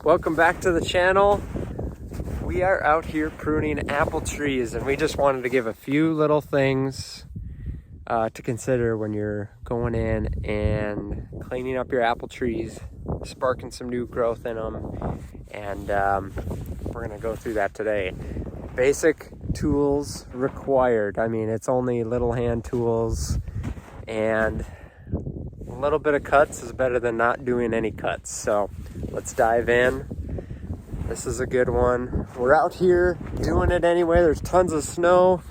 Welcome back to the channel. We are out here pruning apple trees, and we just wanted to give a few little things to consider when you're going in and cleaning up your apple trees, sparking some new growth in them, and we're gonna go through that today. Basic tools required. I mean, it's only little hand tools, and a little bit of cuts is better than not doing any cuts. So let's dive in. This is a good one. We're out here doing it anyway. There's tons of snow.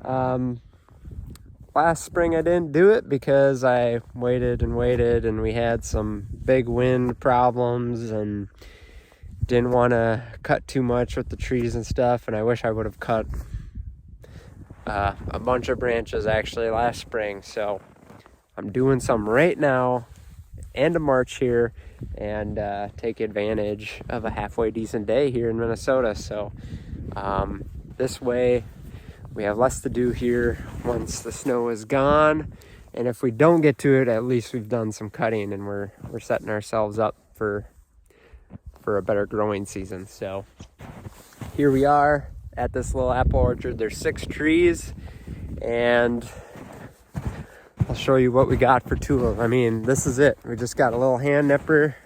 Last spring I didn't do it because I waited and we had some big wind problems and didn't want to cut too much with the trees and stuff, and I wish I would have cut a bunch of branches actually last spring. So I'm doing some right now, end of March here, and take advantage of a halfway decent day here in Minnesota. So this way we have less to do here once the snow is gone, and if we don't get to it, at least we've done some cutting and we're setting ourselves up for a better growing season. So here we are at this little apple orchard. There's 6 trees, and I'll show you what we got for 2 of them. I mean, this is it. We just got a little hand nipper,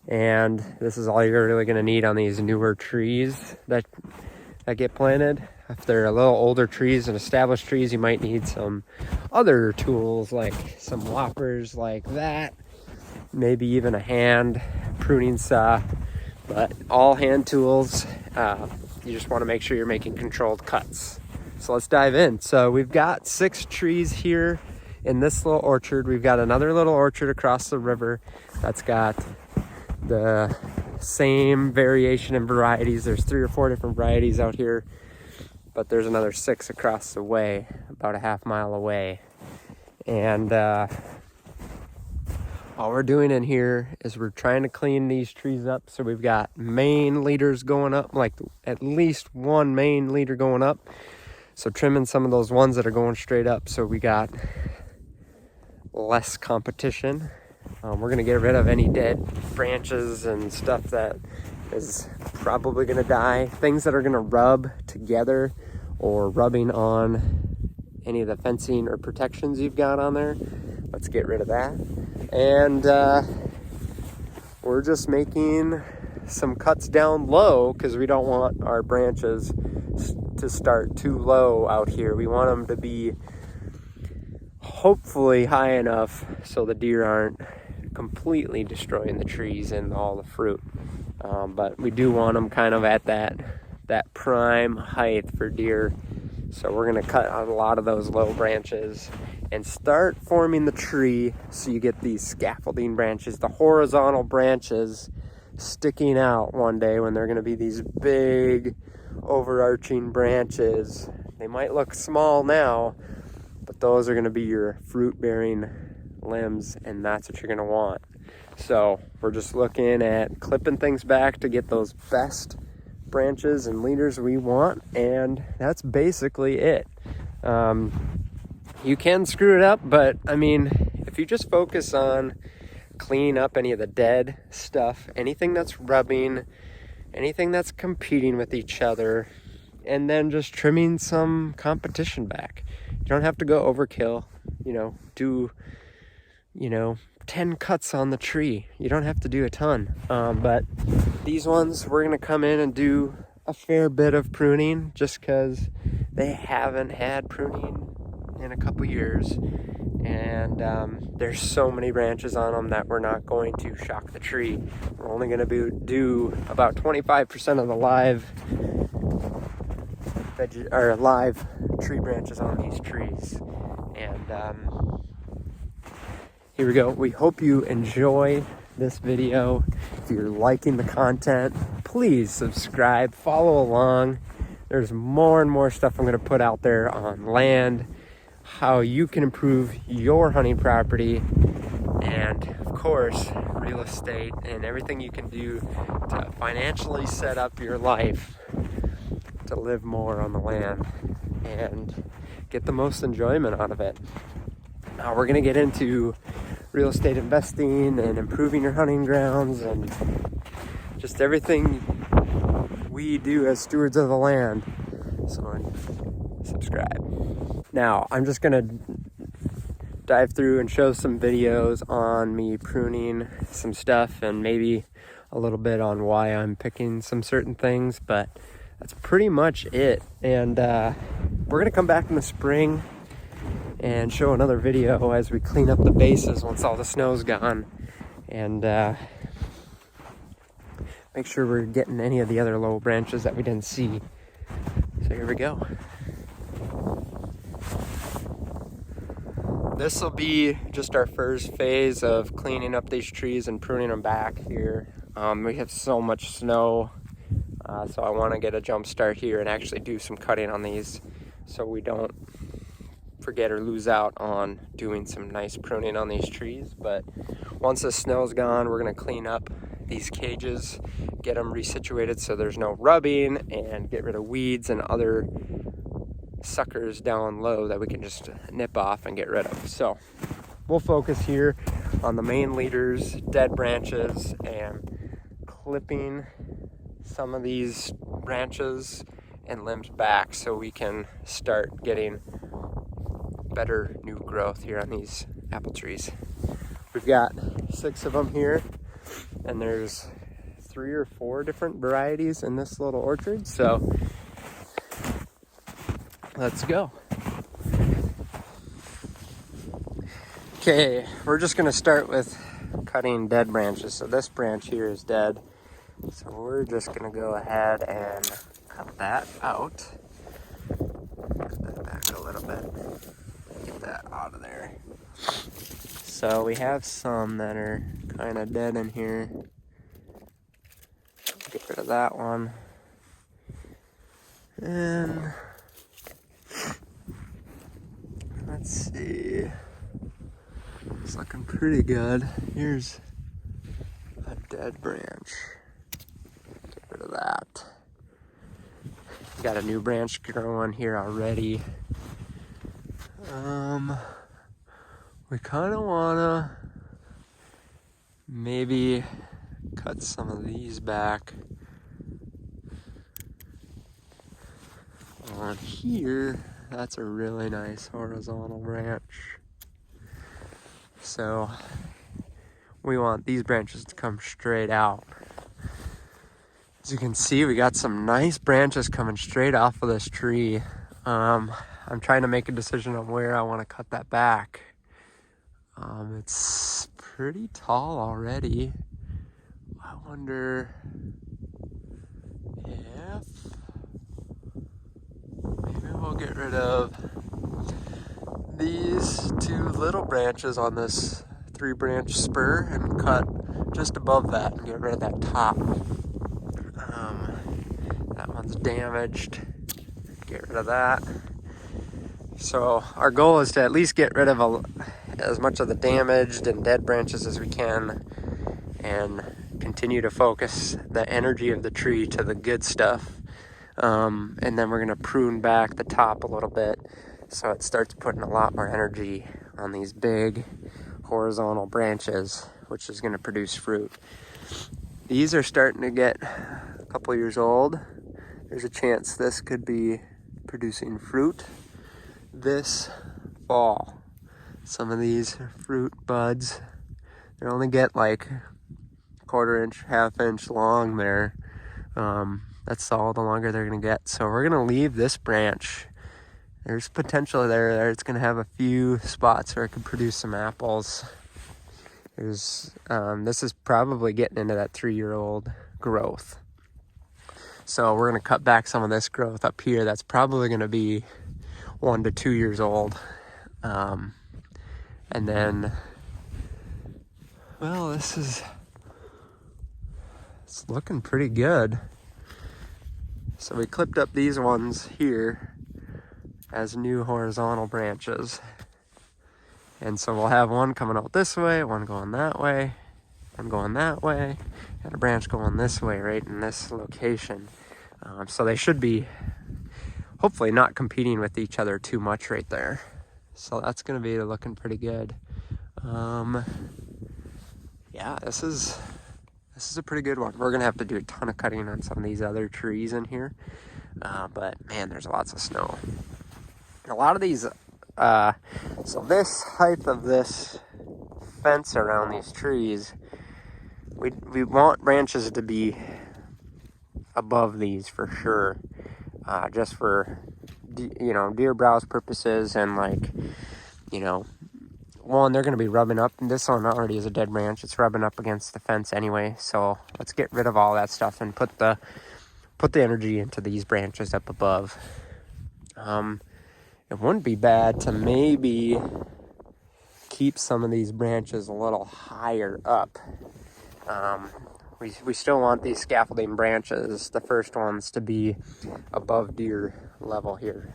and this is all you're really gonna need on these newer trees that get planted. If they're a little older trees and established trees, you might need some other tools, like some loppers like that, maybe even a hand pruning saw, but all hand tools. You just want to make sure you're making controlled cuts. So let's dive in. So we've got 6 trees here in this little orchard. We've got another little orchard across the river that's got the same variation in varieties. There's 3 or 4 different varieties out here, but there's another 6 across the way, about a half mile away. And all we're doing in here is we're trying to clean these trees up. So we've got main leaders going up, like at least one main leader going up. So trimming some of those ones that are going straight up, so we got less competition. We're gonna get rid of any dead branches and stuff that is probably gonna die. Things that are gonna rub together or rubbing on any of the fencing or protections you've got on there. Let's get rid of that. And we're just making some cuts down low because we don't want our branches to start too low out here. We want them to be hopefully high enough so the deer aren't completely destroying the trees and all the fruit. But we do want them kind of at that prime height for deer. So we're gonna cut out a lot of those low branches and start forming the tree so you get these scaffolding branches, the horizontal branches sticking out one day when they're gonna be these big overarching branches. They might look small now, but those are gonna be your fruit-bearing limbs, and that's what you're gonna want. So we're just looking at clipping things back to get those best branches and leaders we want, and that's basically it. You can screw it up, but I mean, if you just focus on cleaning up any of the dead stuff, anything that's rubbing, anything that's competing with each other, and then just trimming some competition back. You don't have to go overkill, do 10 cuts on the tree. You don't have to do a ton, but these ones we're gonna come in and do a fair bit of pruning just because they haven't had pruning in a couple years, and there's so many branches on them that we're not going to shock the tree. We're only gonna do about 25% of the live tree branches on these trees. And here we go. We hope you enjoy this video. If you're liking the content, please subscribe, follow along. There's more and more stuff I'm going to put out there on land, how you can improve your hunting property, and of course, real estate and everything you can do to financially set up your life to live more on the land and get the most enjoyment out of it. We're going to get into real estate investing and improving your hunting grounds and just everything we do as stewards of the land. So subscribe. Now, I'm just gonna dive through and show some videos on me pruning some stuff and maybe a little bit on why I'm picking some certain things, but that's pretty much it. And we're gonna come back in the spring and show another video as we clean up the bases once all the snow's gone, and make sure we're getting any of the other low branches that we didn't see. So here we go. This will be just our first phase of cleaning up these trees and pruning them back here. We have so much snow, so I want to get a jump start here and actually do some cutting on these so we don't forget or lose out on doing some nice pruning on these trees. But once the snow's gone, we're going to clean up these cages, get them resituated so there's no rubbing, and get rid of weeds and other suckers down low that we can just nip off and get rid of. So we'll focus here on the main leaders, dead branches, and clipping some of these branches and limbs back so we can start getting better new growth here on these apple trees. We've got 6 of them here, and there's 3 or 4 different varieties in this little orchard, so let's go. Okay, we're just gonna start with cutting dead branches. So this branch here is dead, so we're just gonna go ahead and cut that out. Cut that back a little bit. Get that out of there. So we have some that are kind of dead in here. Get rid of that one. And let's see. It's looking pretty good. Here's a dead branch. Get rid of that. Got a new branch growing here already. We kind of wanna maybe cut some of these back on here. That's a really nice horizontal branch. So we want these branches to come straight out. As you can see, we got some nice branches coming straight off of this tree. I'm trying to make a decision on where I want to cut that back. It's pretty tall already. I wonder if maybe we'll get rid of these 2 little branches on this 3-branch spur and cut just above that and get rid of that top. That one's damaged. Get rid of that. So our goal is to at least get rid of as much of the damaged and dead branches as we can, and continue to focus the energy of the tree to the good stuff. And then we're gonna prune back the top a little bit so it starts putting a lot more energy on these big horizontal branches, which is gonna produce fruit. These are starting to get a couple years old. There's a chance this could be producing fruit this fall. Some of these fruit buds, they only get like 1/4 inch, 1/2 inch long there. That's all the longer they're gonna get. So we're gonna leave this branch. There's potential there. It's gonna have a few spots where it could produce some apples. This is probably getting into that 3-year-old growth. So we're gonna cut back some of this growth up here. That's probably gonna be 1 to 2 years old. And then, well, it's looking pretty good. So we clipped up these ones here as new horizontal branches. And so we'll have one coming out this way, one going that way, one going that way, and a branch going this way right in this location. So they should be hopefully not competing with each other too much right there. So that's gonna be looking pretty good. Yeah, this is This is a pretty good one. We're gonna have to do a ton of cutting on some of these other trees in here. But man, there's lots of snow. A lot of these, so this height of this fence around these trees, we want branches to be above these for sure, just for, deer browse purposes, and like, one, they're going to be rubbing up, and this one already is a dead branch. It's rubbing up against the fence anyway, so let's get rid of all that stuff and put the energy into these branches up above. It wouldn't be bad to maybe keep some of these branches a little higher up. We still want these scaffolding branches, the first ones, to be above deer level here.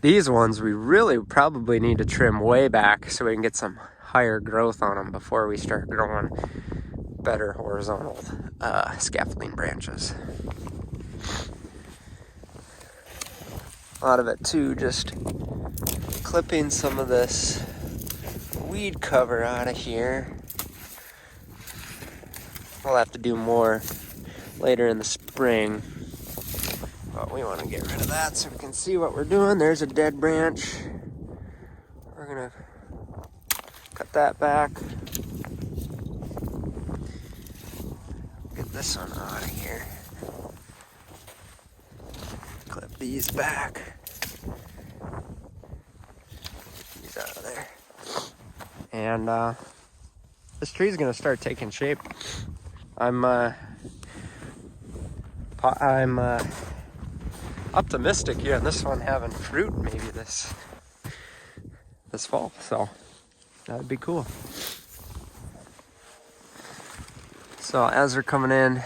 These ones we really probably need to trim way back so we can get some higher growth on them before we start growing better horizontal scaffolding branches. A lot of it too, just clipping some of this weed cover out of here. We'll have to do more later in the spring, but we want to get rid of that so we can see what we're doing. There's a dead branch. We're gonna cut that back. Get this one out of here. Clip these back. Get these out of there. And this tree's gonna start taking shape. I'm optimistic here on this one having fruit maybe this fall, so that'd be cool. So as we're coming in,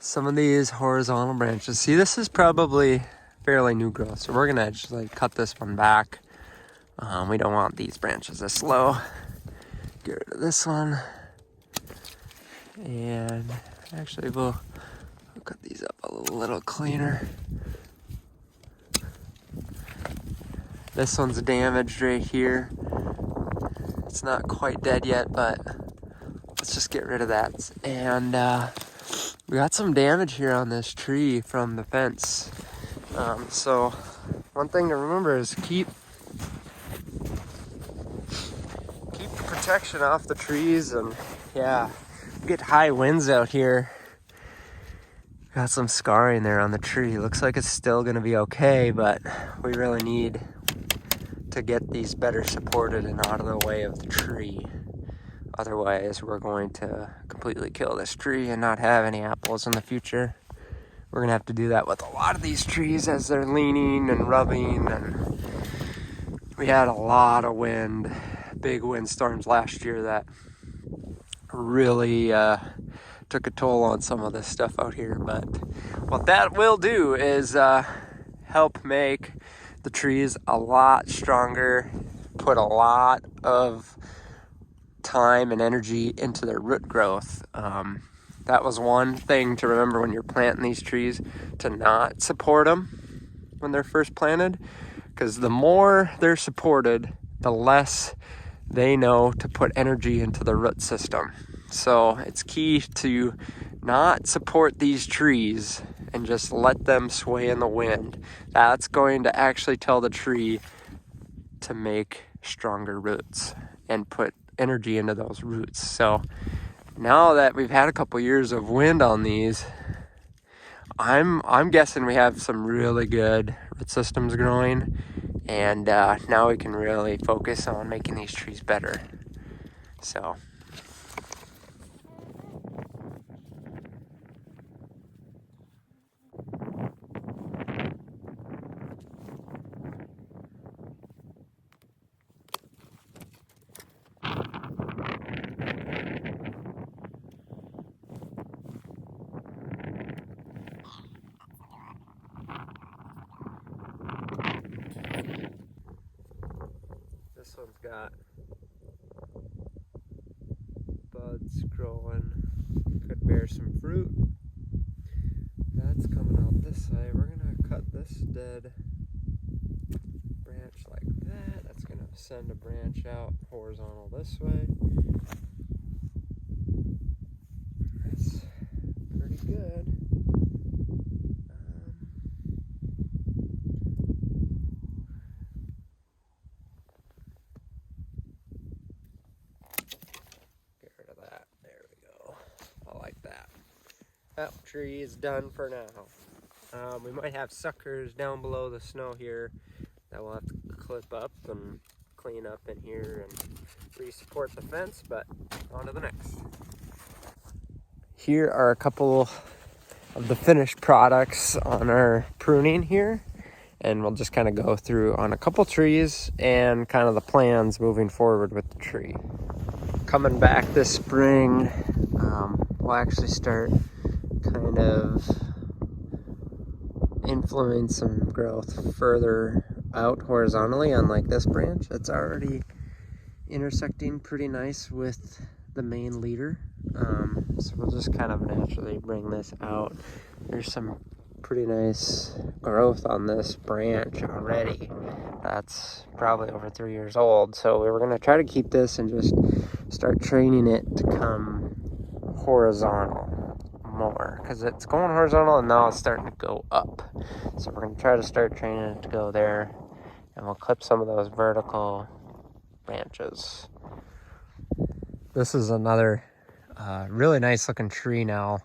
some of these horizontal branches, see, this is probably fairly new growth, so we're gonna actually cut this one back. We don't want these branches this low. Get rid of this one, and actually we'll cut these up a little cleaner. This one's damaged right here. It's not quite dead yet, but let's just get rid of that. And we got some damage here on this tree from the fence. So one thing to remember is keep protection off the trees, and yeah, get high winds out here. Got some scarring there on the tree. Looks like it's still gonna be okay, but we really need to get these better supported and out of the way of the tree. Otherwise, we're going to completely kill this tree and not have any apples in the future. We're gonna have to do that with a lot of these trees as they're leaning and rubbing, and we had a lot of wind, big windstorms last year that really took a toll on some of this stuff out here. But what that will do is help make the trees a lot stronger, put a lot of time and energy into their root growth. That was one thing to remember when you're planting these trees, to not support them when they're first planted, because the more they're supported, the less they know to put energy into the root system. So it's key to not support these trees and just let them sway in the wind. That's going to actually tell the tree to make stronger roots and put energy into those roots. So now that we've had a couple years of wind on these, I'm guessing we have some really good root systems growing, and now we can really focus on making these trees better. So this one's got buds growing, could bear some fruit. That's coming out this way. We're gonna cut this dead branch like that. That's gonna send a branch out horizontal this way. That tree is done for now. We might have suckers down below the snow here that we'll have to clip up and clean up in here and re-support the fence, but on to the next. Here are a couple of the finished products on our pruning here, and we'll just kind of go through on a couple trees and kind of the plans moving forward with the tree. Coming back this spring, we'll actually start kind of influencing some growth further out horizontally on like this branch. It's already intersecting pretty nice with the main leader. So we'll just kind of naturally bring this out. There's some pretty nice growth on this branch already. That's probably over 3 years old. So we were gonna try to keep this and just start training it to come horizontal more, because it's going horizontal and now it's starting to go up. So we're gonna try to start training it to go there, and we'll clip some of those vertical branches. This is another really nice looking tree now.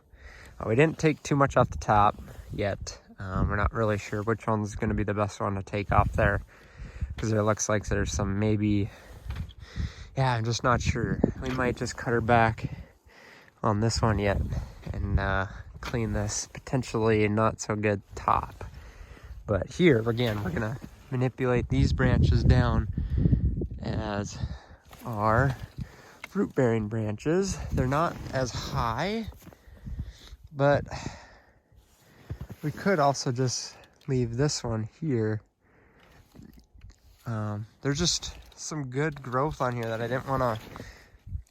We didn't take too much off the top yet. We're not really sure which one's going to be the best one to take off there, because it looks like there's some maybe, yeah, I'm just not sure. We might just cut her back on this one yet and clean this potentially not so good top. But here again, we're gonna manipulate these branches down as our fruit bearing branches. They're not as high, but we could also just leave this one here. There's just some good growth on here that I didn't want to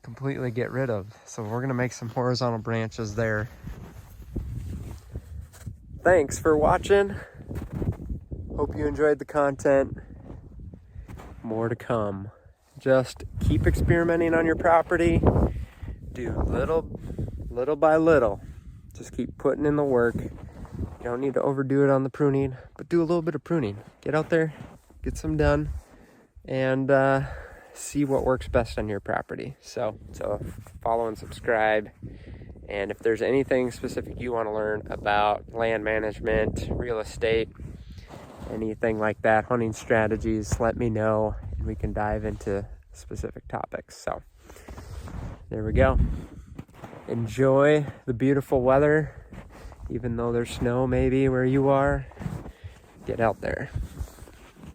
completely get rid of, so we're gonna make some horizontal branches there. Thanks for watching. Hope you enjoyed the content. More to come. Just keep experimenting on your property. Do little by little. Just keep putting in the work. You don't need to overdo it on the pruning, but do a little bit of pruning. Get out there, get some done, and see what works best on your property. So follow and subscribe. And if there's anything specific you want to learn about land management, real estate, anything like that, hunting strategies, let me know and we can dive into specific topics. So there we go. Enjoy the beautiful weather, even though there's snow maybe where you are. Get out there.